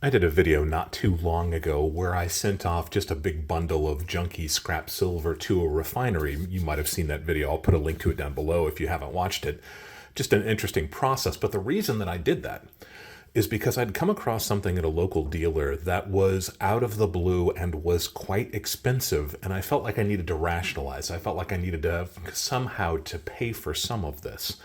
I did a video not too long ago where I sent off just a big bundle of junky scrap silver to a refinery. You might have seen that video. I'll put a link to it down below if you haven't watched it. Just an interesting process. But the reason that I did that is because I'd come across something at a local dealer that was out of the blue and was quite expensive, and I felt like I needed to rationalize. I felt like I needed to somehow to pay for some of this.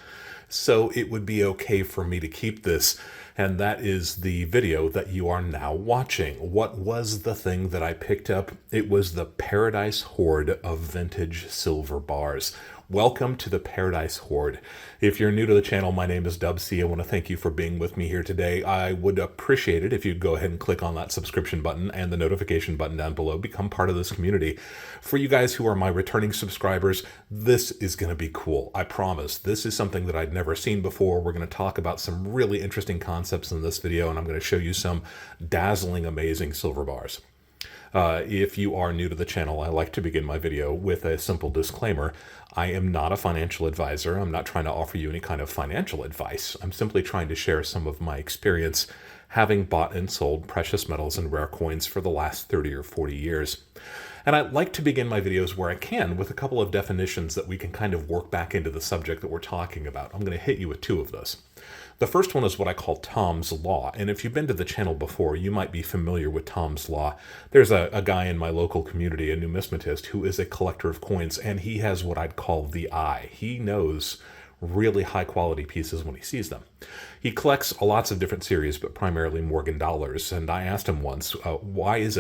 So it would be okay for me to keep this, and that is the video that you are now watching. What was the thing that I picked up? It was the Paradise Hoard of vintage silver bars. Welcome to the Paradise Hoard. If you're new to the channel, my name is Dubsy. I want to thank you for being with me here today. I would appreciate it if you'd go ahead and click on that subscription button and the notification button down below. Become part of this community. For you guys who are my returning subscribers, this is going to be cool. I promise. This is something that I'd never seen before. We're going to talk about some really interesting concepts in this video, and I'm going to show you some dazzling, amazing silver bars. If you are new to the channel, I like to begin my video with a simple disclaimer. I am not a financial advisor. I'm not trying to offer you any kind of financial advice. I'm simply trying to share some of my experience having bought and sold precious metals and rare coins for the last 30 or 40 years. And I like to begin my videos where I can with a couple of definitions that we can kind of work back into the subject that we're talking about. I'm going to hit you with two of those. The first one is what I call Tom's Law, and if you've been to the channel before, you might be familiar with Tom's Law. There's a guy in my local community, a numismatist, who is a collector of coins, and he has what I'd call the eye. He knows really high-quality pieces when he sees them. He collects lots of different series, but primarily Morgan dollars, and I asked him once, how is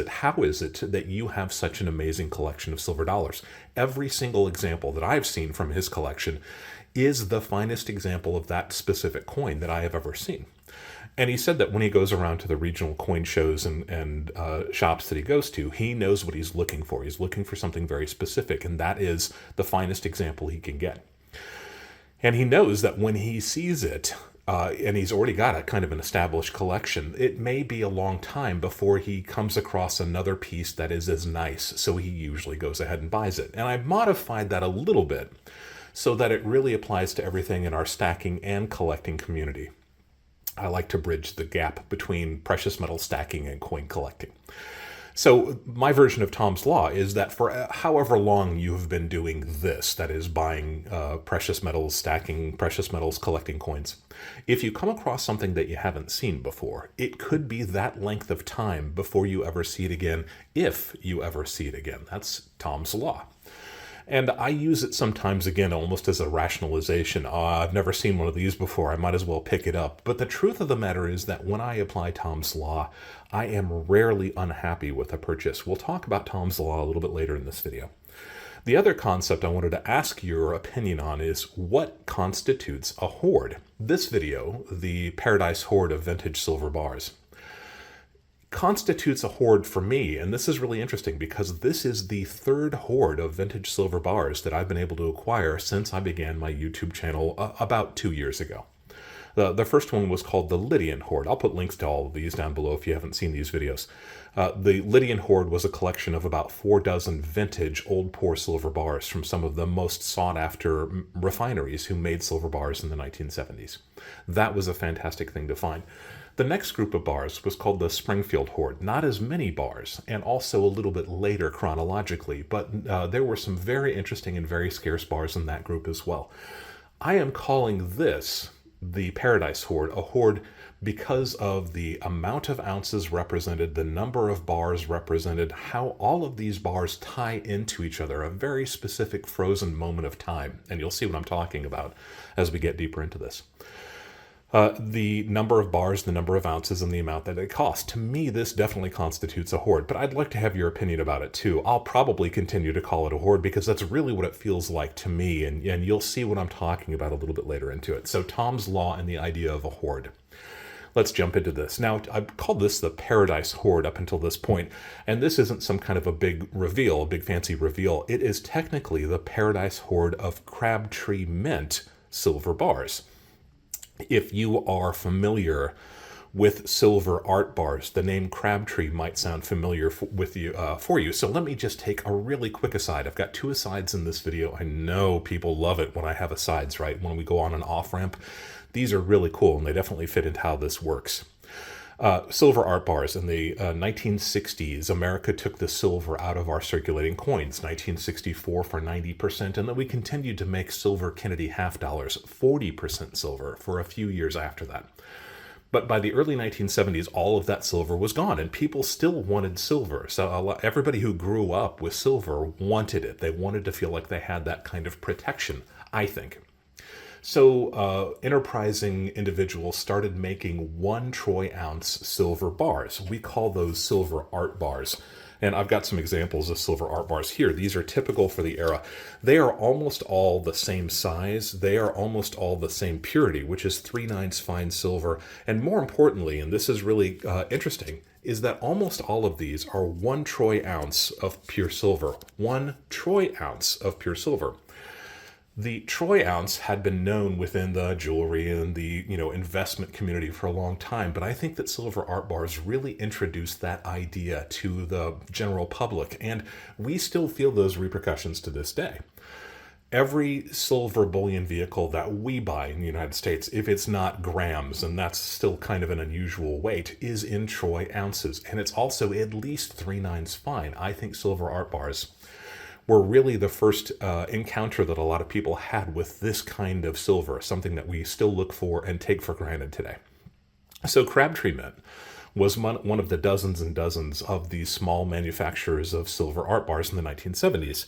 it that you have such an amazing collection of silver dollars? Every single example that I've seen from his collection is the finest example of that specific coin that I have ever seen. And he said that when he goes around to the regional coin shows and shops that he goes to, he knows what he's looking for. He's looking for something very specific, and that is the finest example he can get. And he knows that when he sees it, and he's already got a kind of an established collection, it may be a long time before he comes across another piece that is as nice, so he usually goes ahead and buys it. And I modified that a little bit so that it really applies to everything in our stacking and collecting community. I like to bridge the gap between precious metal stacking and coin collecting. So my version of Tom's Law is that for however long you have been doing this, that is buying precious metals, stacking precious metals, collecting coins, if you come across something that you haven't seen before, it could be that length of time before you ever see it again, if you ever see it again. That's Tom's Law. And I use it sometimes, again, almost as a rationalization. I've never seen one of these before. I might as well pick it up. But the truth of the matter is that when I apply Tom's Law, I am rarely unhappy with a purchase. We'll talk about Tom's Law a little bit later in this video. The other concept I wanted to ask your opinion on is what constitutes a hoard? This video, the Paradise Hoard of vintage silver bars, constitutes a hoard for me, and this is really interesting because this is the third hoard of vintage silver bars that I've been able to acquire since I began my YouTube channel about 2 years ago. The first one was called the Lydian Hoard. I'll put links to all of these down below if you haven't seen these videos. The Lydian Hoard was a collection of about 4 dozen vintage old poor silver bars from some of the most sought-after refineries who made silver bars in the 1970s. That was a fantastic thing to find. The next group of bars was called the Springfield Hoard. Not as many bars, and also a little bit later chronologically, but there were some very interesting and very scarce bars in that group as well. I am calling this the Paradise Hoard a hoard because of the amount of ounces represented, the number of bars represented, how all of these bars tie into each other, a very specific frozen moment of time. And you'll see what I'm talking about as we get deeper into this. The number of bars, the number of ounces, and the amount that it costs. To me, this definitely constitutes a hoard, but I'd like to have your opinion about it too. I'll probably continue to call it a hoard because that's really what it feels like to me, and you'll see what I'm talking about a little bit later into it. So Tom's Law and the idea of a hoard. Let's jump into this. Now, I've called this the Paradise Hoard up until this point, and this isn't some kind of a big reveal, a big fancy reveal. It is technically the Paradise Hoard of Crabtree Mint silver bars. If you are familiar with silver art bars, the name Crabtree might sound familiar for you. So let me just take a really quick aside. I've got 2 asides in this video. I know people love it when I have asides, right? When we go on an off-ramp. These are really cool, and they definitely fit into how this works. Silver art bars. In the 1960s, America took the silver out of our circulating coins, 1964 for 90%, and then we continued to make silver Kennedy half dollars, 40% silver, for a few years after that. But by the early 1970s, all of that silver was gone, and people still wanted silver. So everybody who grew up with silver wanted it. They wanted to feel like they had that kind of protection, I think. So enterprising individuals started making 1 troy ounce silver bars. We call those silver art bars. And I've got some examples of silver art bars here. These are typical for the era. They are almost all the same size. They are almost all the same purity, which is 3/9 fine silver. And more importantly, and this is really interesting, is that almost all of these are 1 troy ounce of pure silver. 1 troy ounce of pure silver. The troy ounce had been known within the jewelry and the investment community for a long time, but I think that silver art bars really introduced that idea to the general public, and we still feel those repercussions to this day. Every silver bullion vehicle that we buy in the United States, if it's not grams, and that's still kind of an unusual weight, is in troy ounces, and it's also at least 3/9 fine. I think silver art bars were really the first encounter that a lot of people had with this kind of silver, something that we still look for and take for granted today. So Crabtree Mint was one of the dozens and dozens of these small manufacturers of silver art bars in the 1970s.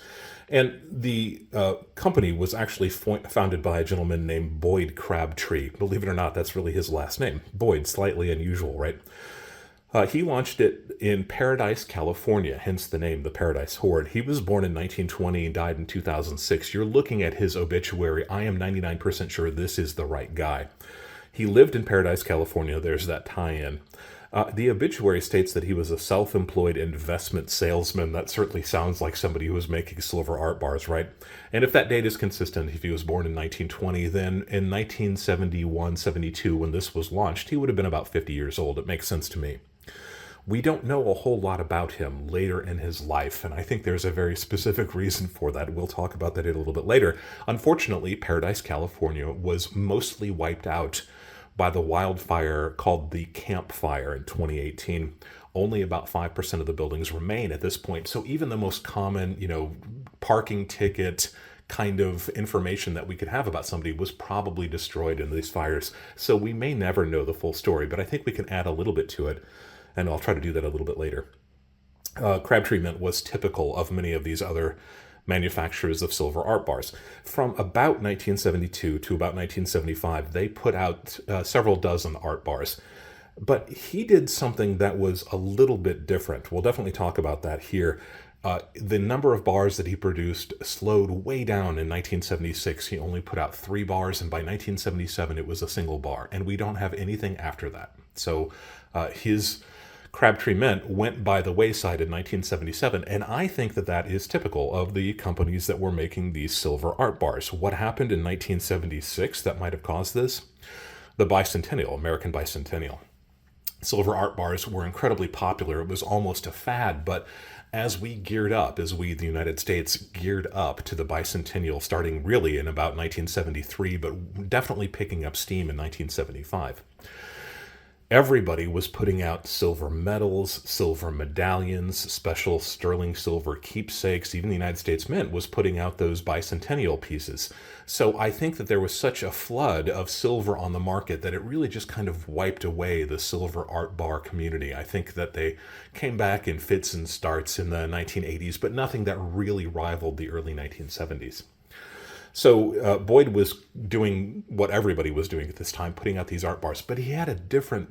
And the company was actually founded by a gentleman named Boyd Crabtree. Believe it or not, that's really his last name. Boyd, slightly unusual, right? He launched it in Paradise, California, hence the name, the Paradise Hoard. He was born in 1920 and died in 2006. You're looking at his obituary. I am 99% sure this is the right guy. He lived in Paradise, California. There's that tie-in. The obituary states that he was a self-employed investment salesman. That certainly sounds like somebody who was making silver art bars, right? And if that date is consistent, if he was born in 1920, then in 1971, 72, when this was launched, he would have been about 50 years old. It makes sense to me. We don't know a whole lot about him later in his life, and I think there's a very specific reason for that. We'll talk about that a little bit later. Unfortunately, Paradise, California was mostly wiped out by the wildfire called the Camp Fire in 2018. Only about 5% of the buildings remain at this point. So even the most common, parking ticket kind of information that we could have about somebody was probably destroyed in these fires. So we may never know the full story, but I think we can add a little bit to it, and I'll try to do that a little bit later. Crabtree Mint was typical of many of these other manufacturers of silver art bars. From about 1972 to about 1975, they put out several dozen art bars. But he did something that was a little bit different. We'll definitely talk about that here. The number of bars that he produced slowed way down in 1976. He only put out 3 bars, and by 1977, it was a single bar. And we don't have anything after that. So his Crabtree Mint went by the wayside in 1977, and I think that that is typical of the companies that were making these silver art bars. What happened in 1976 that might have caused this? The bicentennial, American bicentennial. Silver art bars were incredibly popular. It was almost a fad, but as we geared up, as we, the United States, geared up to the bicentennial, starting really in about 1973, but definitely picking up steam in 1975. Everybody was putting out silver medals, silver medallions, special sterling silver keepsakes. Even the United States Mint was putting out those bicentennial pieces. So I think that there was such a flood of silver on the market that it really just kind of wiped away the silver art bar community. I think that they came back in fits and starts in the 1980s, but nothing that really rivaled the early 1970s. So Boyd was doing what everybody was doing at this time, putting out these art bars, but he had a different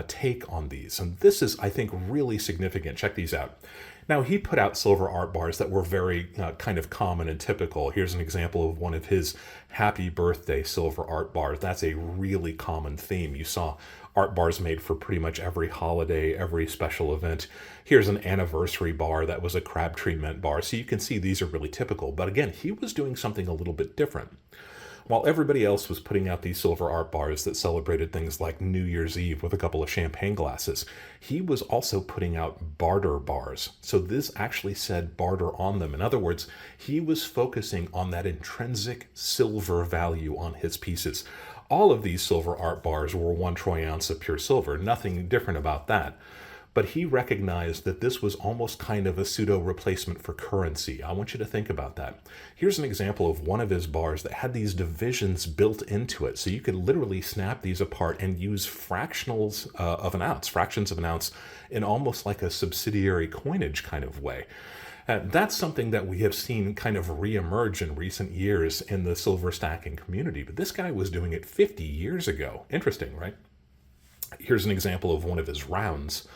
take on these. And this is, I think, really significant. Check these out. Now, he put out silver art bars that were very kind of common and typical. Here's an example of one of his happy birthday silver art bars. That's a really common theme. You saw art bars made for pretty much every holiday, every special event. Here's an anniversary bar that was a Crabtree Mint bar. So you can see these are really typical. But again, he was doing something a little bit different. While everybody else was putting out these silver art bars that celebrated things like New Year's Eve with a couple of champagne glasses, he was also putting out barter bars. So this actually said barter on them. In other words, he was focusing on that intrinsic silver value on his pieces. All of these silver art bars were 1 troy ounce of pure silver, nothing different about that. But he recognized that this was almost kind of a pseudo replacement for currency. I want you to think about that. Here's an example of one of his bars that had these divisions built into it. So you could literally snap these apart and use fractions of an ounce, in almost like a subsidiary coinage kind of way. That's something that we have seen kind of reemerge in recent years in the silver stacking community. But this guy was doing it 50 years ago. Interesting, right? Here's an example of one of his rounds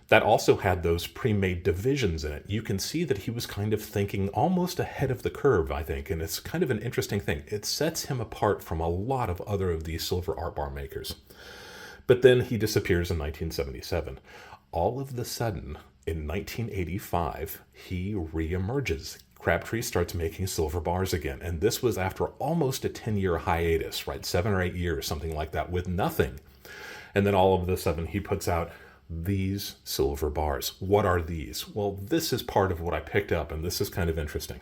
that also had those pre-made divisions in it. You can see that he was kind of thinking almost ahead of the curve, I think, and it's kind of an interesting thing. It sets him apart from a lot of other of these silver art bar makers. But then he disappears in 1977. All of the sudden, in 1985, he reemerges. Crabtree starts making silver bars again, and this was after almost a 10-year hiatus, right? 7 or 8 years, something like that, with nothing. And then all of a sudden, he puts out these silver bars. What are these? Well, this is part of what I picked up, and this is kind of interesting.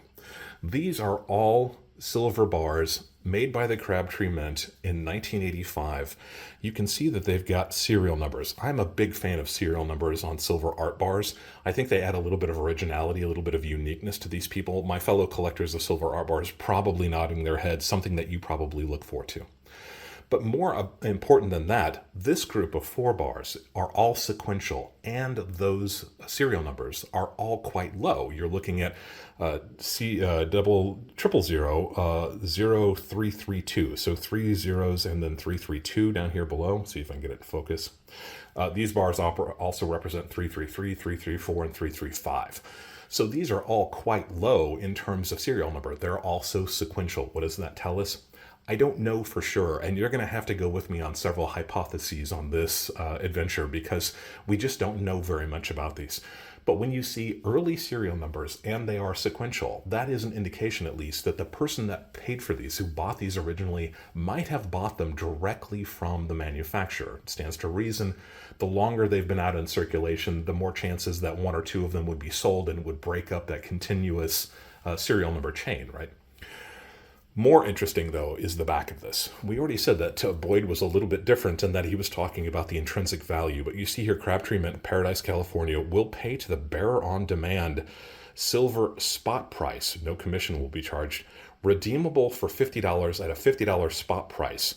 These are all silver bars made by the Crabtree Mint in 1985. You can see that they've got serial numbers. I'm a big fan of serial numbers on silver art bars. I think they add a little bit of originality, a little bit of uniqueness to these people. My fellow collectors of silver art bars probably nodding their heads, something that you probably look forward to. But more important than that, this group of 4 bars are all sequential, and those serial numbers are all quite low. You're looking at triple zero 0332, so 3 zeros and then 332 down here below. See if I can get it in focus. These bars also represent 333, 334, and 335. So these are all quite low in terms of serial number. They're also sequential. What does that tell us? I don't know for sure, and you're going to have to go with me on several hypotheses on this adventure because we just don't know very much about these. But when you see early serial numbers and they are sequential, that is an indication at least that the person that paid for these, who bought these originally, might have bought them directly from the manufacturer. It stands to reason the longer they've been out in circulation, the more chances that 1 or 2 of them would be sold and would break up that continuous serial number chain, right? More interesting, though, is the back of this. We already said that Boyd was a little bit different in that he was talking about the intrinsic value, but you see here Crabtree Mint, Paradise, California, will pay to the bearer on demand silver spot price. No commission will be charged. Redeemable for $50 at a $50 spot price.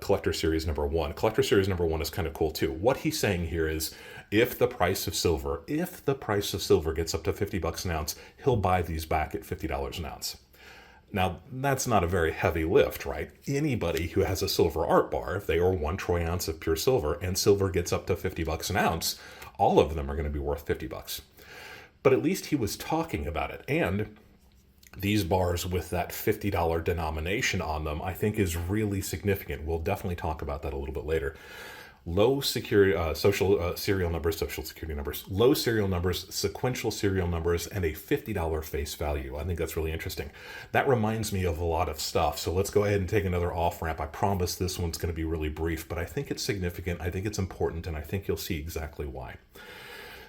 Collector Series number 1. Collector Series number 1 is kind of cool, too. What he's saying here is if the price of silver gets up to $50 an ounce, he'll buy these back at $50 an ounce. Now, that's not a very heavy lift, right? Anybody who has a silver art bar, if they are 1 troy ounce of pure silver and silver gets up to $50 an ounce, all of them are going to be worth $50. But at least he was talking about it. And these bars with that $50 denomination on them, I think is really significant. We'll definitely talk about that a little bit later. Low security, social serial numbers, social security numbers, low serial numbers, sequential serial numbers, and a $50 face value. I think that's really interesting. That reminds me of a lot of stuff. So let's go ahead and take another off ramp. I promise this one's going to be really brief, but I think it's significant. I think it's important, and I think you'll see exactly why.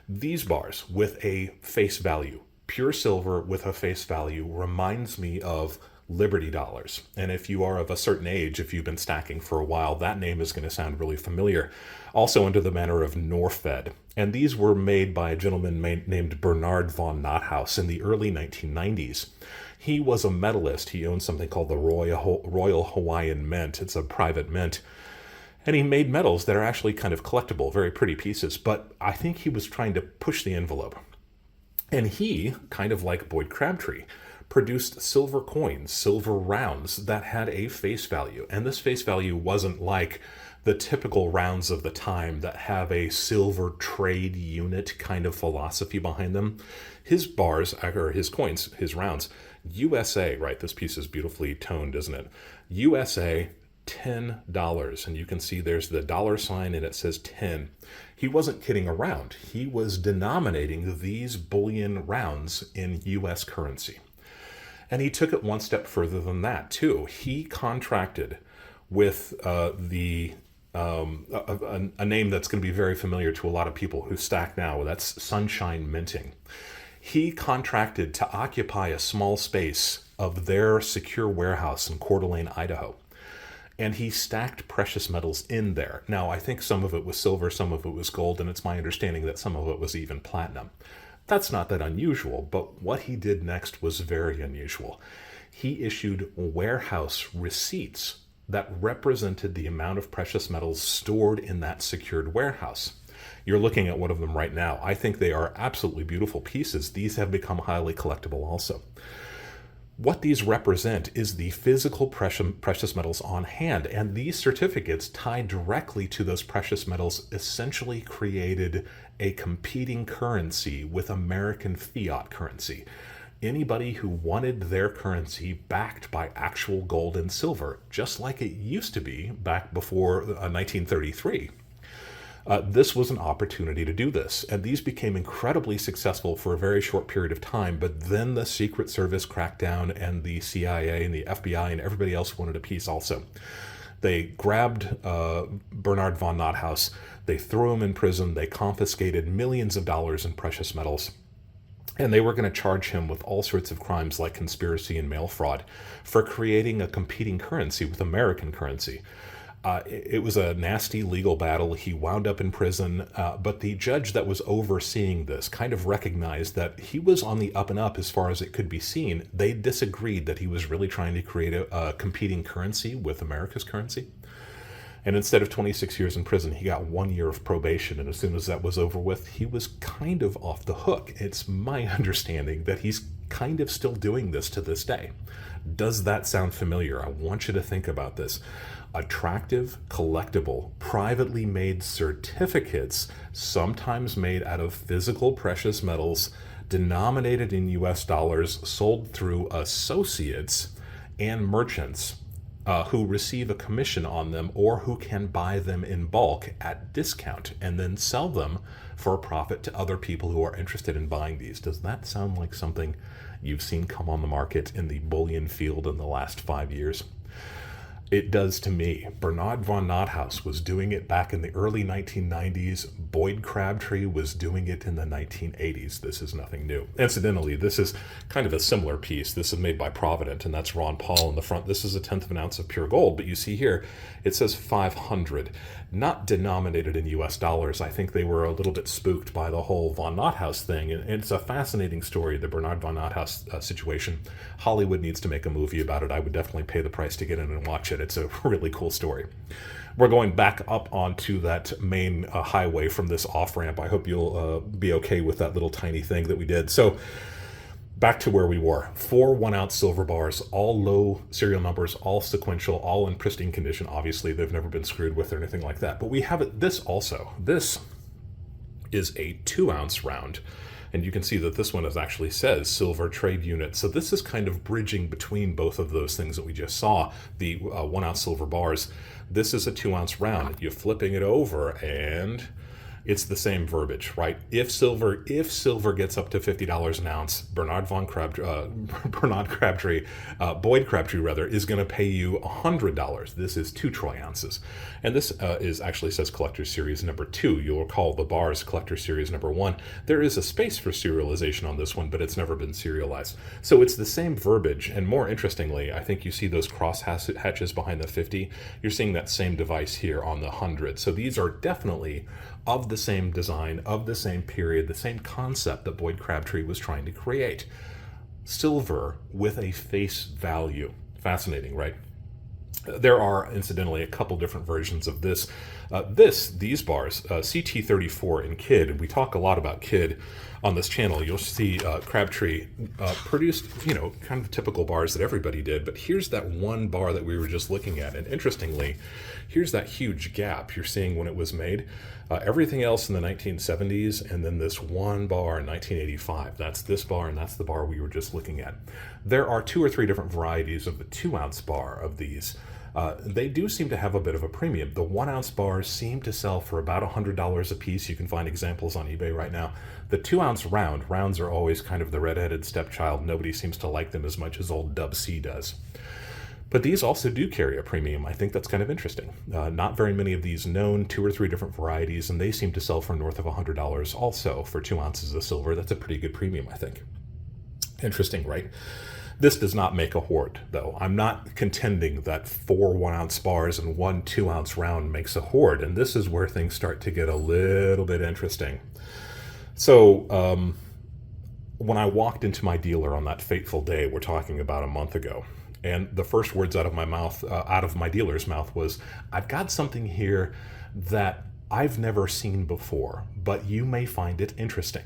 These bars with a face value, pure silver with a face value, reminds me of Liberty dollars. And if you are of a certain age, if you've been stacking for a while, that name is going to sound really familiar. Also under the banner of Norfed. And these were made by a gentleman named Bernard von Nothaus in the early 1990s. He was a metallist. He owned something called the Royal Hawaiian Mint. It's a private mint. And he made metals that are actually kind of collectible, very pretty pieces. But I think he was trying to push the envelope. And he, kind of like Boyd Crabtree, produced silver coins, silver rounds that had a face value. And this face value wasn't like the typical rounds of the time that have a silver trade unit kind of philosophy behind them. His bars, or his coins, his rounds, USA, right? This piece is beautifully toned, isn't it? USA, $10. And you can see there's the dollar sign and it says 10. He wasn't kidding around. He was denominating these bullion rounds in US currency. And he took it one step further than that, too. He contracted with a name that's going to be very familiar to a lot of people who stack now. That's Sunshine Minting. He contracted to occupy a small space of their secure warehouse in Coeur d'Alene, Idaho. and he stacked precious metals in there. Now, I think some of it was silver, some of it was gold, and it's my understanding that some of it was even platinum. That's not that unusual, but what he did next was very unusual. He issued warehouse receipts that represented the amount of precious metals stored in that secured warehouse. You're looking at one of them right now. I think they are absolutely beautiful pieces. These have become highly collectible also. What these represent is the physical precious metals on hand, and these certificates tied directly to those precious metals essentially created a competing currency with American fiat currency. Anybody who wanted their currency backed by actual gold and silver, just like it used to be back before 1933. This was an opportunity to do this, and these became incredibly successful for a very short period of time, but then the Secret Service cracked down, and the CIA and the FBI and everybody else wanted a piece also. They grabbed Bernard von Nothaus, they threw him in prison, they confiscated millions of dollars in precious metals, and they were going to charge him with all sorts of crimes like conspiracy and mail fraud for creating a competing currency with American currency. It was a nasty legal battle. He wound up in prison, but the judge that was overseeing this kind of recognized that he was on the up and up as far as it could be seen. They disagreed that he was really trying to create a competing currency with America's currency. And instead of 26 years in prison, he got 1 year of probation. And as soon as that was over with, he was kind of off the hook. It's my understanding that he's kind of still doing this to this day. Does that sound familiar? I want you to think about this. Attractive, collectible, privately made certificates, sometimes made out of physical precious metals, denominated in US dollars, sold through associates and merchants who receive a commission on them or who can buy them in bulk at discount and then sell them for a profit to other people who are interested in buying these. Does that sound like something you've seen come on the market in the bullion field in the last 5 years? It does to me. Bernard von Nothaus was doing it back in the early 1990s. Boyd Crabtree was doing it in the 1980s. This is nothing new. Incidentally, this is kind of a similar piece. This is made by Provident, and that's Ron Paul in the front. This is 1/10 of an ounce of pure gold, but you see here, it says 500, not denominated in US dollars. I think they were a little bit spooked by the whole von Nothaus thing, and it's a fascinating story, the Bernard von Nothaus situation. Hollywood needs to make a movie about it. I would definitely pay the price to get in and watch it. It's a really cool story. We're going back up onto that main highway from this off-ramp. I hope you'll be okay with that little tiny thing that we did. So back to where we were. 4 1-ounce silver bars, all low serial numbers, all sequential, all in pristine condition. Obviously, they've never been screwed with or anything like that. But we have this also. This is a 2-ounce round. And you can see that this one actually says silver trade unit. So this is kind of bridging between both of those things that we just saw, the 1-ounce silver bars. This is a 2-ounce round. You're flipping it over and it's the same verbiage, right? If silver gets up to $50 an ounce, Boyd Crabtree is going to pay you $100. This is 2 troy ounces. And this actually says Collector Series number 2. You'll recall the bars Collector Series number 1. There is a space for serialization on this one, but it's never been serialized. So it's the same verbiage. And more interestingly, I think you see those cross hatches behind the 50. You're seeing that same device here on the 100. So these are definitely of the same design, of the same period, the same concept that Boyd Crabtree was trying to create. Silver with a face value. Fascinating, right? There are, incidentally, a couple different versions of this. These bars, CT34 in Kidd, and we talk a lot about Kidd on this channel. You'll see Crabtree produced, kind of typical bars that everybody did, but here's that one bar that we were just looking at, and interestingly, here's that huge gap you're seeing when it was made. Everything else in the 1970s, and then this one bar in 1985. That's this bar, and that's the bar we were just looking at. There are 2 or 3 different varieties of the 2-ounce bar of these. They do seem to have a bit of a premium. The 1-ounce bars seem to sell for about $100 a piece. You can find examples on eBay right now. The 2-ounce rounds are always kind of the red-headed stepchild. Nobody seems to like them as much as old Dub C does. But these also do carry a premium. I think that's kind of interesting. Not very many of these known, 2 or 3 different varieties, and they seem to sell for north of $100 also for 2 ounces of silver. That's a pretty good premium, I think. Interesting, right? This does not make a hoard, though. I'm not contending that 4 1-ounce bars and 1 2-ounce round makes a hoard, and this is where things start to get a little bit interesting. So, when I walked into my dealer on that fateful day we're talking about a month ago, and the first words out of my mouth, out of my dealer's mouth, was, "I've got something here that I've never seen before, but you may find it interesting."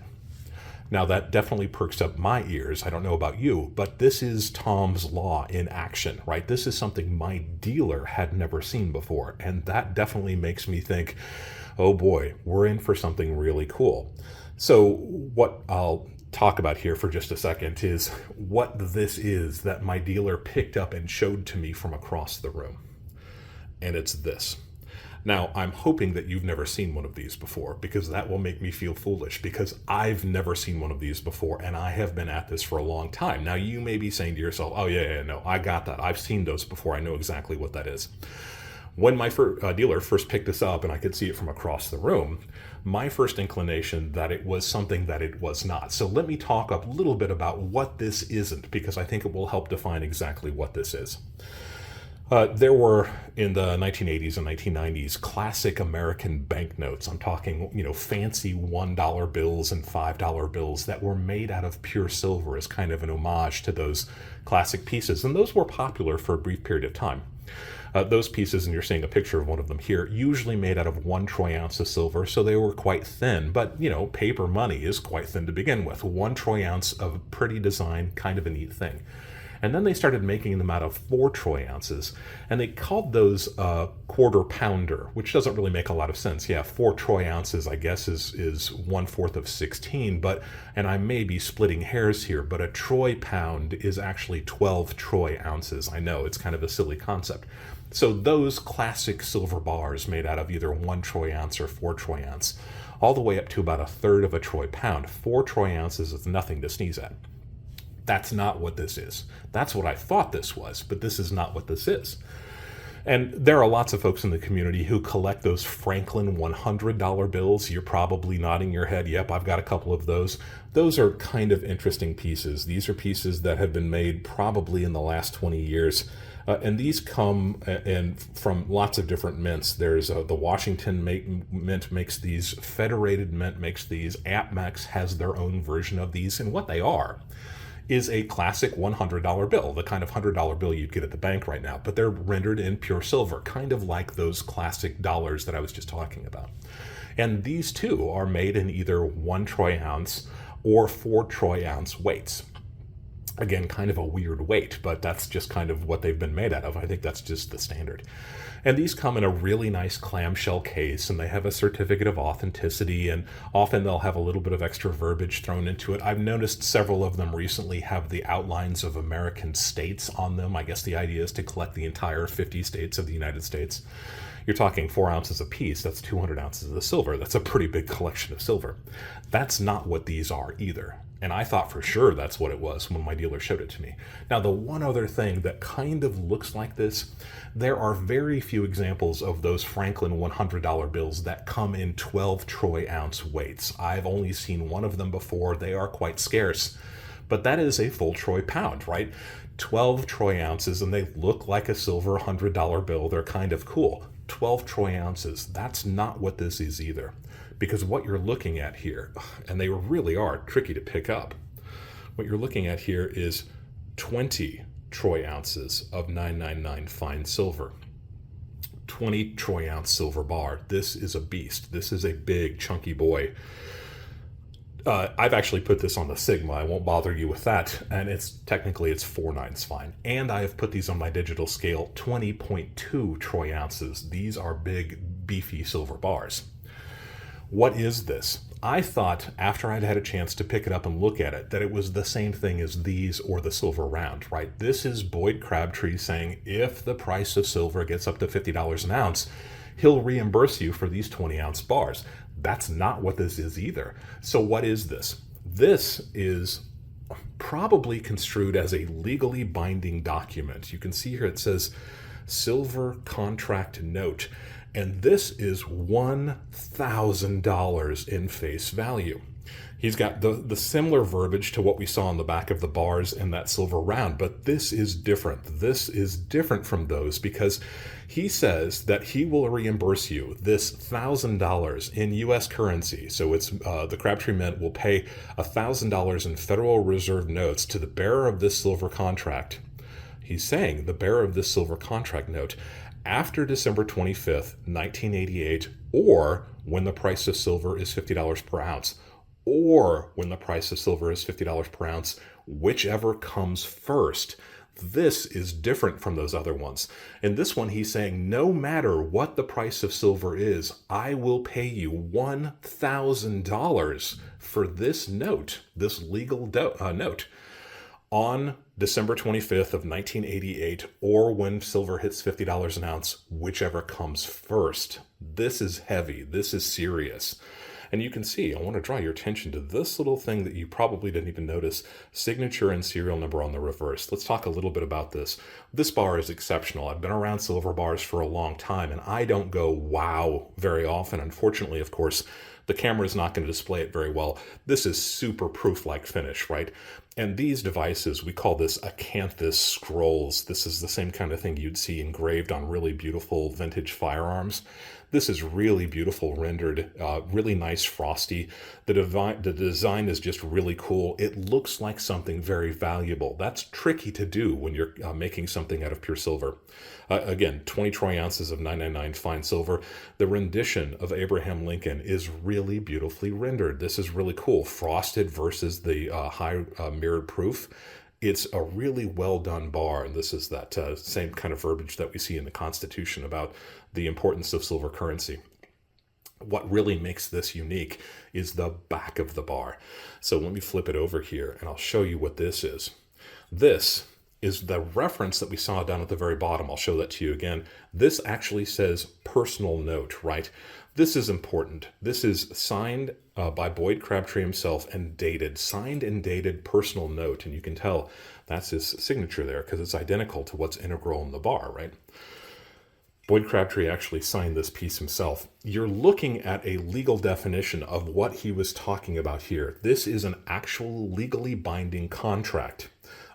Now, that definitely perks up my ears. I don't know about you, but this is Tom's Law in action, right? This is something my dealer had never seen before, and that definitely makes me think, oh boy, we're in for something really cool. So what I'll talk about here for just a second is what this is that my dealer picked up and showed to me from across the room. And it's this. Now, I'm hoping that you've never seen one of these before, because that will make me feel foolish, because I've never seen one of these before, and I have been at this for a long time. Now, you may be saying to yourself, oh, yeah, no, I got that. I've seen those before. I know exactly what that is. When my dealer first picked this up and I could see it from across the room, my first inclination that it was something that it was not. So let me talk a little bit about what this isn't, because I think it will help define exactly what this is. There were, in the 1980s and 1990s, classic American banknotes. I'm talking, fancy $1 bills and $5 bills that were made out of pure silver as kind of an homage to those classic pieces. And those were popular for a brief period of time. Those pieces, and you're seeing a picture of one of them here, usually made out of 1 troy ounce of silver, so they were quite thin. But, paper money is quite thin to begin with. 1 troy ounce of pretty design, kind of a neat thing. And then they started making them out of 4 troy ounces, and they called those quarter pounder, which doesn't really make a lot of sense. Yeah, 4 troy ounces, I guess, is 1/4 of 16, and I may be splitting hairs here, but a troy pound is actually 12 troy ounces. I know, it's kind of a silly concept. So those classic silver bars made out of either 1 troy ounce or 4 troy ounce, all the way up to about 1/3 of a troy pound. 4 troy ounces is nothing to sneeze at. That's not what this is. That's what I thought this was, but this is not what this is. And there are lots of folks in the community who collect those Franklin $100 bills. You're probably nodding your head, yep, I've got a couple of those. Those are kind of interesting pieces. These are pieces that have been made probably in the last 20 years. And these come from lots of different mints. There's the Washington Mint makes these, Federated Mint makes these, APMEX has their own version of these, and what they are is a classic $100 bill, the kind of $100 bill you'd get at the bank right now, but they're rendered in pure silver, kind of like those classic dollars that I was just talking about. And these too are made in either 1 troy ounce or 4 troy ounce weights. Again, kind of a weird weight, but that's just kind of what they've been made out of. I think that's just the standard. And these come in a really nice clamshell case, and they have a certificate of authenticity, and often they'll have a little bit of extra verbiage thrown into it. I've noticed several of them recently have the outlines of American states on them. I guess the idea is to collect the entire 50 states of the United States. You're talking 4 ounces a piece, that's 200 ounces of silver. That's a pretty big collection of silver. That's not what these are either. And I thought for sure that's what it was when my dealer showed it to me. Now, the one other thing that kind of looks like this, there are very few examples of those Franklin $100 bills that come in 12 troy ounce weights. I've only seen one of them before. They are quite scarce. But that is a full troy pound, right? 12 troy ounces, and they look like a silver $100 bill. They're kind of cool. 12 troy ounces, that's not what this is either. Because what you're looking at here, and they really are tricky to pick up, what you're looking at here is 20 troy ounces of 999 fine silver. 20 troy ounce silver bar. This is a beast. This is a big, chunky boy. I've actually put this on the Sigma. I won't bother you with that. And it's 4/9 fine. And I have put these on my digital scale, 20.2 troy ounces. These are big, beefy silver bars. What is this? I thought, after I'd had a chance to pick it up and look at it, that it was the same thing as these or the silver round, right? This is Boyd Crabtree saying, if the price of silver gets up to $50 an ounce, he'll reimburse you for these 20 ounce bars. That's not what this is either. So what is this? This is probably construed as a legally binding document. You can see here it says silver contract note. And this is $1,000 in face value. He's got the similar verbiage to what we saw on the back of the bars in that silver round, but this is different. This is different from those because he says that he will reimburse you this $1,000 in U.S. currency. So it's the Crabtree Mint will pay $1,000 in Federal Reserve notes to the bearer of this silver contract. He's saying the bearer of this silver contract note after December 25th, 1988, or when the price of silver is $50 per ounce. Or when the price of silver is $50 per ounce, whichever comes first. This is different from those other ones. In this one, he's saying, no matter what the price of silver is, I will pay you $1,000 for this note, this legal note, on December 25th of 1988, or when silver hits $50 an ounce, whichever comes first. This is heavy. This is serious. And you can see, I want to draw your attention to this little thing that you probably didn't even notice, signature and serial number on the reverse. Let's talk a little bit about this. This bar is exceptional. I've been around silver bars for a long time, and I don't go wow very often. Unfortunately, of course, the camera is not going to display it very well. This is super proof-like finish, right? And these devices, we call this acanthus scrolls. This is the same kind of thing you'd see engraved on really beautiful vintage firearms. This is really beautiful rendered, really nice frosty. The design is just really cool. It looks like something very valuable. That's tricky to do when you're making something out of pure silver. Again, 20 troy ounces of 999 fine silver. The rendition of Abraham Lincoln is really beautifully rendered. This is really cool. Frosted versus the high mirrored proof. It's a really well done bar, and this is that same kind of verbiage that we see in the Constitution about the importance of silver currency. What really makes this unique is the back of the bar. So let me flip it over here, and I'll show you what this is. This is the reference that we saw down at the very bottom. I'll show that to you again. This actually says personal note, right? This is important. This is signed by Boyd Crabtree himself and dated, signed and dated personal note. And you can tell that's his signature there because it's identical to what's integral in the bar, right? Boyd Crabtree actually signed this piece himself. You're looking at a legal definition of what he was talking about here. This is an actual legally binding contract,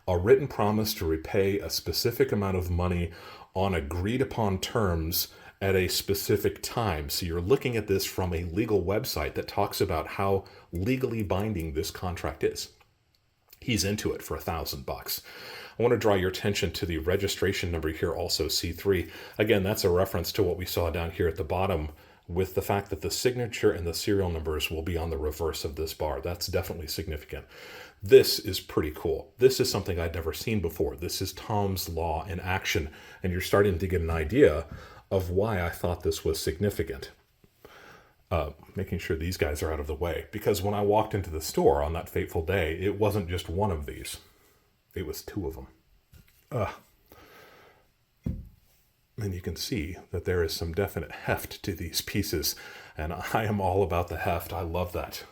a written promise to repay a specific amount of money on agreed upon terms at a specific time. So you're looking at this from a legal website that talks about how legally binding this contract is. He's into it for $1,000. I want to draw your attention to the registration number here, also C3. Again, that's a reference to what we saw down here at the bottom with the fact that the signature and the serial numbers will be on the reverse of this bar. That's definitely significant. This is pretty cool. This is something I'd never seen before. This is Tom's Law in action, and you're starting to get an idea of why I thought this was significant. Making sure these guys are out of the way, because when I walked into the store on that fateful day, it wasn't just one of these. It was two of them. And you can see that there is some definite heft to these pieces, and I am all about the heft. I love that.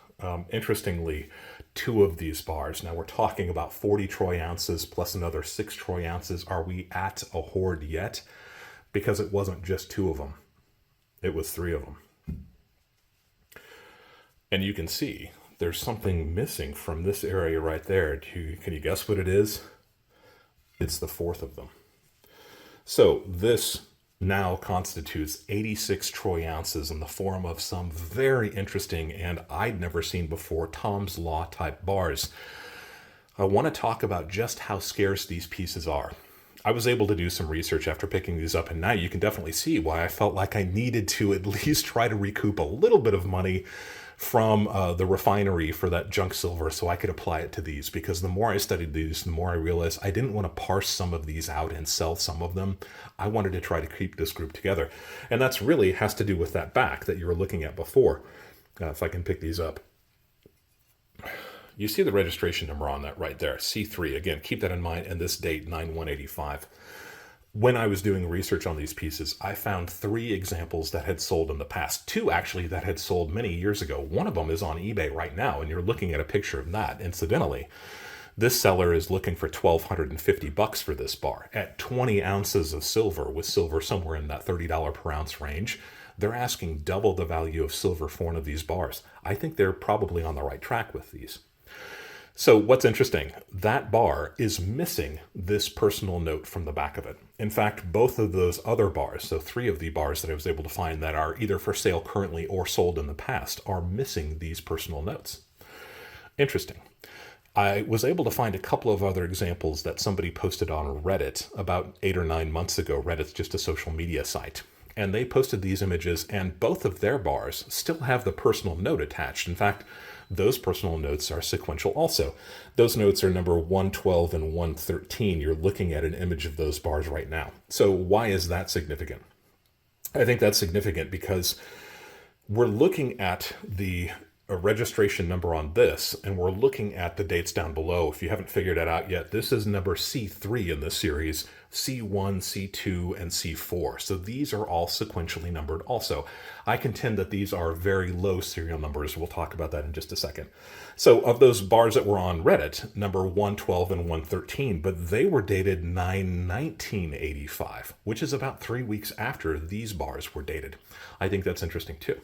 Interestingly, two of these bars. Now we're talking about 40 troy ounces plus another 6 troy ounces. Are we at a hoard yet? Because it wasn't just two of them. It was 3 of them. And you can see there's something missing from this area right there. Can you guess what it is? It's the 4th of them. So this now constitutes 86 troy ounces in the form of some very interesting and I'd never seen before Tom's Law type bars. I want to talk about just how scarce these pieces are. I was able to do some research after picking these up, and now you can definitely see why I felt like I needed to at least try to recoup a little bit of money from the refinery for that junk silver so I could apply it to these, because the more I studied these, the more I realized I didn't want to parse some of these out and sell some of them. I wanted to try to keep this group together. And that's really has to do with that back that you were looking at before. If I can pick these up. You see the registration number on that right there, C3. Again, keep that in mind, and this date, 9/1/85. When I was doing research on these pieces, I found 3 examples that had sold in the past. 2 actually that had sold many years ago. One of them is on eBay right now, and you're looking at a picture of that. Incidentally, this seller is looking for $1,250 for this bar at 20 ounces of silver, with silver somewhere in that $30 per ounce range. They're asking double the value of silver for one of these bars. I think they're probably on the right track with these. So what's interesting, that bar is missing this personal note from the back of it. In fact, both of those other bars, so 3 of the bars that I was able to find that are either for sale currently or sold in the past, are missing these personal notes. Interesting. I was able to find a couple of other examples that somebody posted on Reddit about 8 or 9 months ago. Reddit's just a social media site. And they posted these images, and both of their bars still have the personal note attached. In fact, those personal notes are sequential also. Those notes are number 112 and 113. You're looking at an image of those bars right now. So why is that significant? I think that's significant because we're looking at the registration number on this, and we're looking at the dates down below. If you haven't figured it out yet, this is number C3 in this series, C1, C2, and C4. So these are all sequentially numbered also. I contend that these are very low serial numbers. We'll talk about that in just a second. So of those bars that were on Reddit, number 112 and 113, but they were dated 9/1985, which is about 3 weeks after these bars were dated. I think that's interesting too.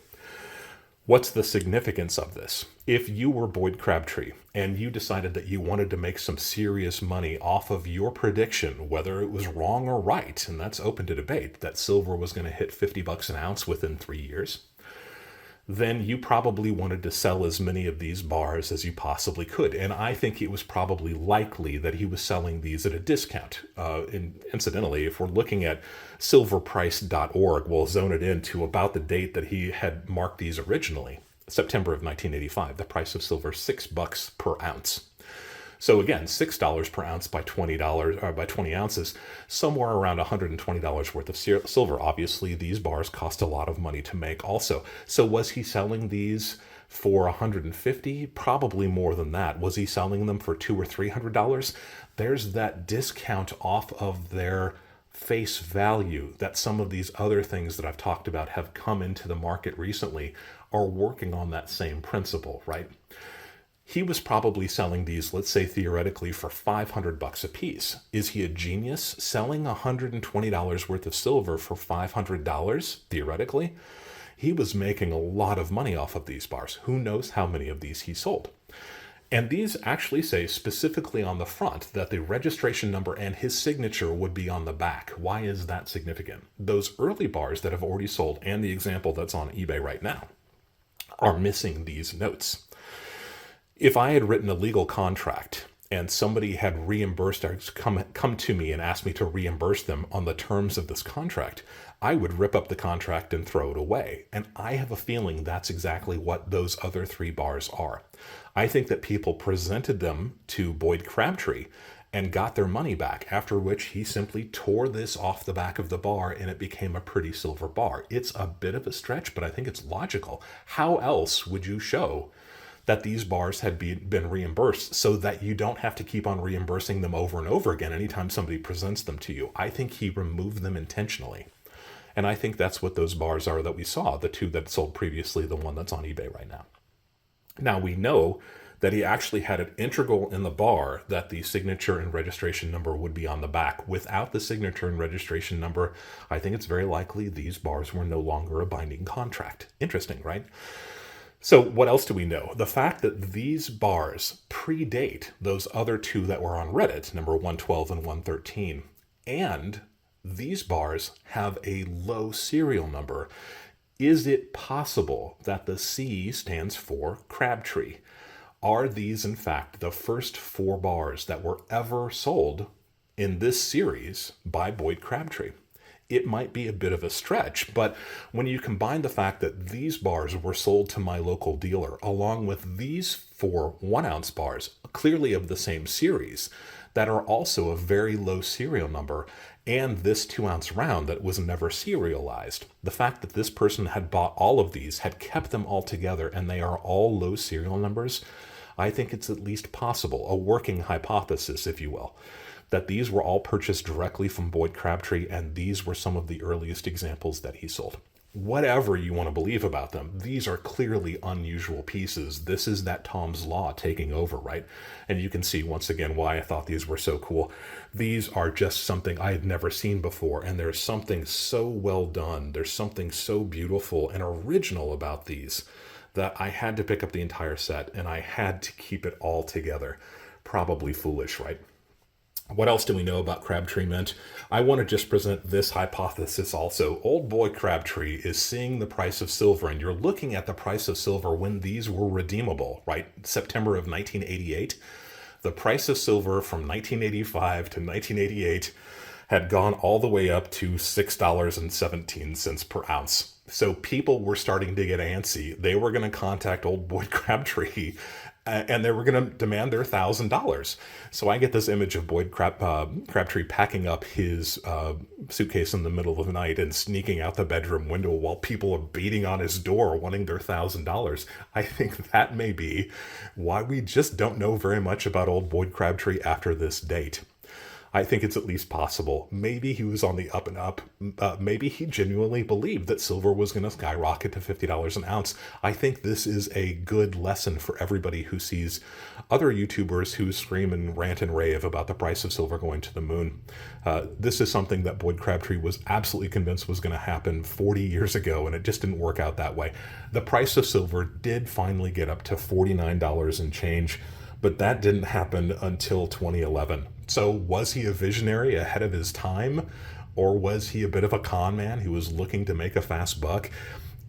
What's the significance of this? If you were Boyd Crabtree and you decided that you wanted to make some serious money off of your prediction, whether it was wrong or right, and that's open to debate, that silver was going to hit $50 an ounce within 3 years, then you probably wanted to sell as many of these bars as you possibly could. And I think it was probably likely that he was selling these at a discount. Incidentally, if we're looking at silverprice.org, we'll zone it in to about the date that he had marked these originally, September of 1985. The price of silver, $6 per ounce. So again, $6 per ounce by by 20 ounces, somewhere around $120 worth of silver. Obviously, these bars cost a lot of money to make also. So was he selling these for $150? Probably more than that. Was he selling them for $200 or $300? There's that discount off of their face value that some of these other things that I've talked about have come into the market recently are working on that same principle, right? He was probably selling these, let's say theoretically, for $500 a piece. Is he a genius selling $120 worth of silver for $500 theoretically? He was making a lot of money off of these bars. Who knows how many of these he sold? And these actually say specifically on the front that the registration number and his signature would be on the back. Why is that significant? Those early bars that have already sold, and the example that's on eBay right now, are missing these notes. If I had written a legal contract and somebody had reimbursed or come to me and asked me to reimburse them on the terms of this contract, I would rip up the contract and throw it away. And I have a feeling that's exactly what those other 3 bars are. I think that people presented them to Boyd Crabtree and got their money back, after which he simply tore this off the back of the bar and it became a pretty silver bar. It's a bit of a stretch, but I think it's logical. How else would you show that these bars had been reimbursed so that you don't have to keep on reimbursing them over and over again anytime somebody presents them to you? I think he removed them intentionally. And I think that's what those bars are that we saw, the 2 that sold previously, the one that's on eBay right now. Now we know that he actually had an integral in the bar that the signature and registration number would be on the back. Without the signature and registration number, I think it's very likely these bars were no longer a binding contract. Interesting, right? So what else do we know? The fact that these bars predate those other 2 that were on Reddit, number 112 and 113, and these bars have a low serial number. Is it possible that the C stands for Crabtree? Are these, in fact, the first 4 bars that were ever sold in this series by Boyd Crabtree? It might be a bit of a stretch, but when you combine the fact that these bars were sold to my local dealer, along with these 4 1-ounce bars, clearly of the same series, that are also a very low serial number, and this 2-ounce round that was never serialized, the fact that this person had bought all of these, had kept them all together, and they are all low serial numbers, I think it's at least possible, a working hypothesis, if you will, that these were all purchased directly from Boyd Crabtree, and these were some of the earliest examples that he sold. whatever you want to believe about them, these are clearly unusual pieces. This is that Tom's Law taking over, right? And you can see once again why I thought these were so cool. These are just something I had never seen before, and there's something so well done. There's something so beautiful and original about these that I had to pick up the entire set, and I had to keep it all together. Probably foolish, right? What else do we know about Crabtree Mint? I want to just present this hypothesis also. Old boy Crabtree is seeing the price of silver, and you're looking at the price of silver when these were redeemable, right? September of 1988. The price of silver from 1985 to 1988 had gone all the way up to $6.17 per ounce. So people were starting to get antsy. They were going to contact old boy Crabtree and they were going to demand their $1,000. So I get this image of Boyd Crabtree packing up his suitcase in the middle of the night and sneaking out the bedroom window while people are beating on his door wanting their $1,000. I think that may be why we just don't know very much about old Boyd Crabtree after this date. I think it's at least possible. Maybe he was on the up and up. Maybe he genuinely believed that silver was going to skyrocket to $50 an ounce. I think this is a good lesson for everybody who sees other YouTubers who scream and rant and rave about the price of silver going to the moon. This is something that Boyd Crabtree was absolutely convinced was going to happen 40 years ago, and it just didn't work out that way. The price of silver did finally get up to $49 and change, but that didn't happen until 2011. So was he a visionary ahead of his time, or was he a bit of a con man who was looking to make a fast buck?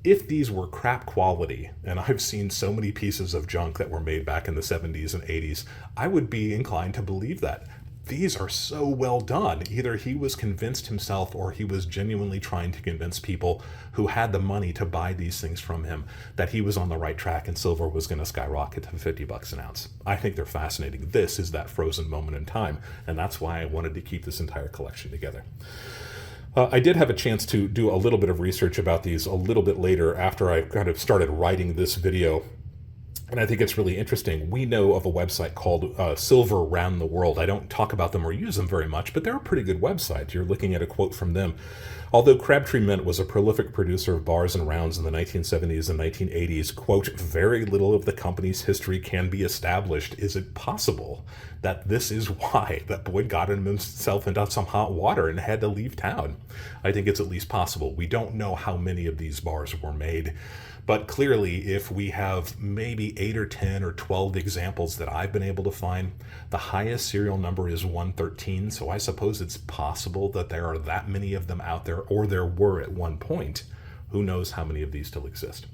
If these were crap quality, and I've seen so many pieces of junk that were made back in the 70s and 80s, I would be inclined to believe that. These are so well done. Either he was convinced himself or he was genuinely trying to convince people who had the money to buy these things from him that he was on the right track and silver was going to skyrocket to $50 an ounce. I think they're fascinating. This is that frozen moment in time, and that's why I wanted to keep this entire collection together. I did have a chance to do a little bit of research about these a little bit later after I kind of started writing this video. And I think it's really interesting. We know of a website called Silver Around the World. I don't talk about them or use them very much, but they're a pretty good website. You're looking at a quote from them. Although Crabtree Mint was a prolific producer of bars and rounds in the 1970s and 1980s, quote, very little of the company's history can be established. Is it possible that this is why that Boyd got himself into some hot water and had to leave town? I think it's at least possible. We don't know how many of these bars were made. But clearly, if we have maybe 8 or 10 or 12 examples that I've been able to find, the highest serial number is 113. So I suppose it's possible that there are that many of them out there, or there were at one point. Who knows how many of these still exist?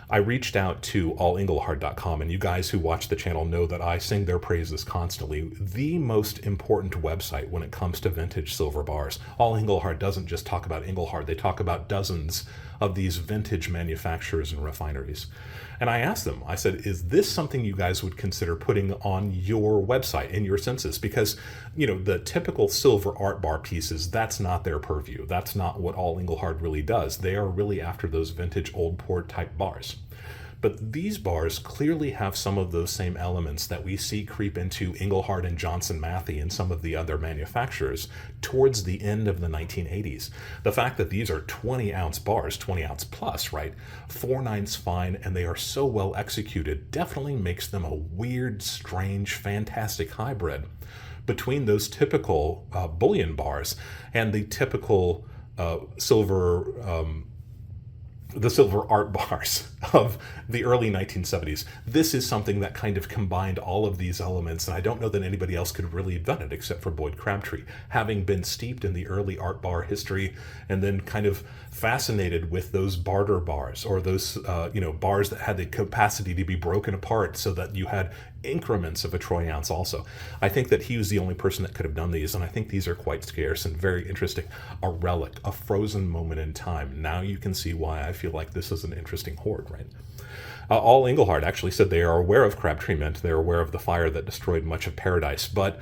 I reached out to allengelhard.com, and you guys who watch the channel know that I sing their praises constantly. The most important website when it comes to vintage silver bars. All Engelhard doesn't just talk about Engelhard, they talk about dozens of these vintage manufacturers and refineries. And I asked them, I said, is this something you guys would consider putting on your website, in your census? Because, you know, the typical silver art bar pieces, that's not their purview. That's not what All Engelhard really does. They are really after those vintage old port type bars. But these bars clearly have some of those same elements that we see creep into Engelhard and Johnson Matthey and some of the other manufacturers towards the end of the 1980s. The fact that these are 20-ounce bars, 20-ounce plus, right? 4/9 fine, and they are so well executed, definitely makes them a weird, strange, fantastic hybrid between those typical bullion bars and the typical silver art bars of the early 1970s. This is something that kind of combined all of these elements, and I don't know that anybody else could really have done it except for Boyd Crabtree, having been steeped in the early art bar history and then kind of fascinated with those barter bars, or those bars that had the capacity to be broken apart so that you had increments of a troy ounce also. I think that he was the only person that could have done these, and I think these are quite scarce and very interesting. A relic, a frozen moment in time. Now you can see why I feel like this is an interesting hoard, right? All Engelhard actually said they are aware of Crabtree Mint. They're aware of the fire that destroyed much of Paradise, but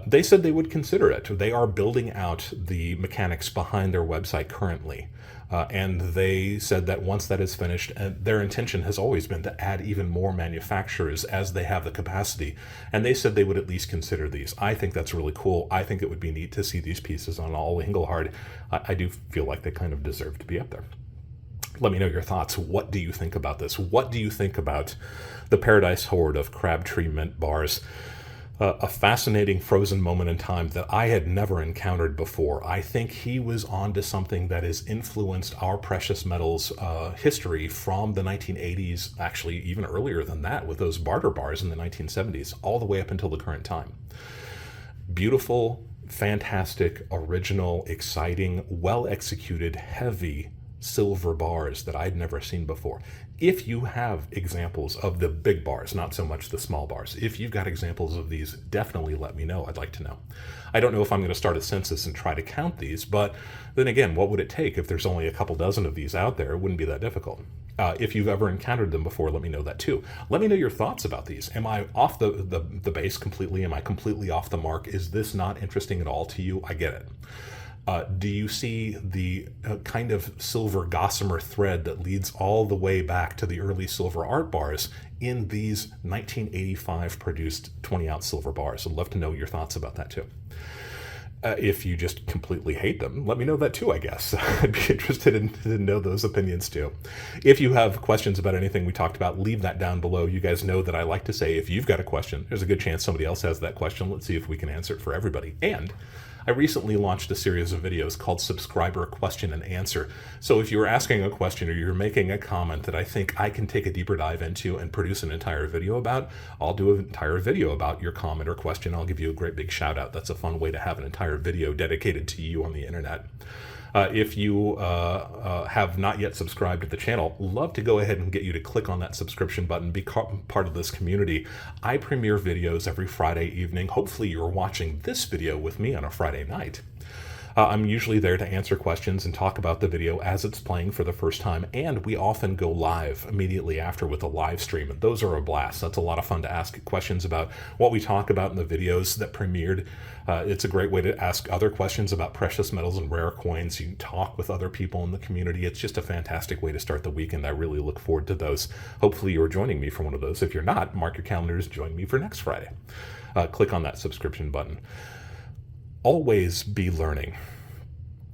they said they would consider it. They are building out the mechanics behind their website currently. And they said that once that is finished, and their intention has always been to add even more manufacturers as they have the capacity. And they said they would at least consider these. I think that's really cool. I think it would be neat to see these pieces on All Engelhard. I do feel like they kind of deserve to be up there. Let me know your thoughts. What do you think about this? What do you think about the Paradise Hoard of Crabtree Mint bars? A fascinating frozen moment in time that I had never encountered before. I think he was onto something that has influenced our precious metals history from the 1980s, actually even earlier than that, with those barter bars in the 1970s, all the way up until the current time. Beautiful, fantastic, original, exciting, well-executed, heavy silver bars that I'd never seen before. If you have examples of the big bars, not so much the small bars, if you've got examples of these, definitely let me know. I'd like to know. I don't know if I'm going to start a census and try to count these, but then again, what would it take if there's only a couple dozen of these out there? It wouldn't be that difficult. If you've ever encountered them before, let me know that too. Let me know your thoughts about these. Am I off the base completely? Am I completely off the mark? Is this not interesting at all to you? I get it. Do you see the kind of silver gossamer thread that leads all the way back to the early silver art bars in these 1985 produced 20-ounce silver bars? I'd love to know your thoughts about that too. If you just completely hate them, let me know that too, I guess. I'd be interested to know those opinions too. If you have questions about anything we talked about, leave that down below. You guys know that I like to say, if you've got a question, there's a good chance somebody else has that question. Let's see if we can answer it for everybody. And I recently launched a series of videos called Subscriber Question and Answer. So if you're asking a question or you're making a comment that I think I can take a deeper dive into and produce an entire video about, I'll do an entire video about your comment or question. I'll give you a great big shout out. That's a fun way to have an entire video dedicated to you on the internet. If you have not yet subscribed to the channel, love to go ahead and get you to click on that subscription button, become part of this community. I premiere videos every Friday evening. Hopefully you're watching this video with me on a Friday night. I'm usually there to answer questions and talk about the video as it's playing for the first time, and we often go live immediately after with a live stream, and those are a blast. That's a lot of fun to ask questions about what we talk about in the videos that premiered. It's a great way to ask other questions about precious metals and rare coins. You can talk with other people in the community. It's just a fantastic way to start the weekend. I really look forward to those. Hopefully you're joining me for one of those. If you're not, mark your calendars, join me for next Friday. Click on that subscription button. Always be learning.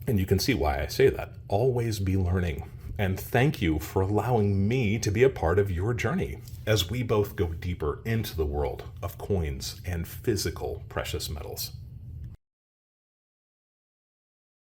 And you can see why I say that. Always be learning. And thank you for allowing me to be a part of your journey as we both go deeper into the world of coins and physical precious metals.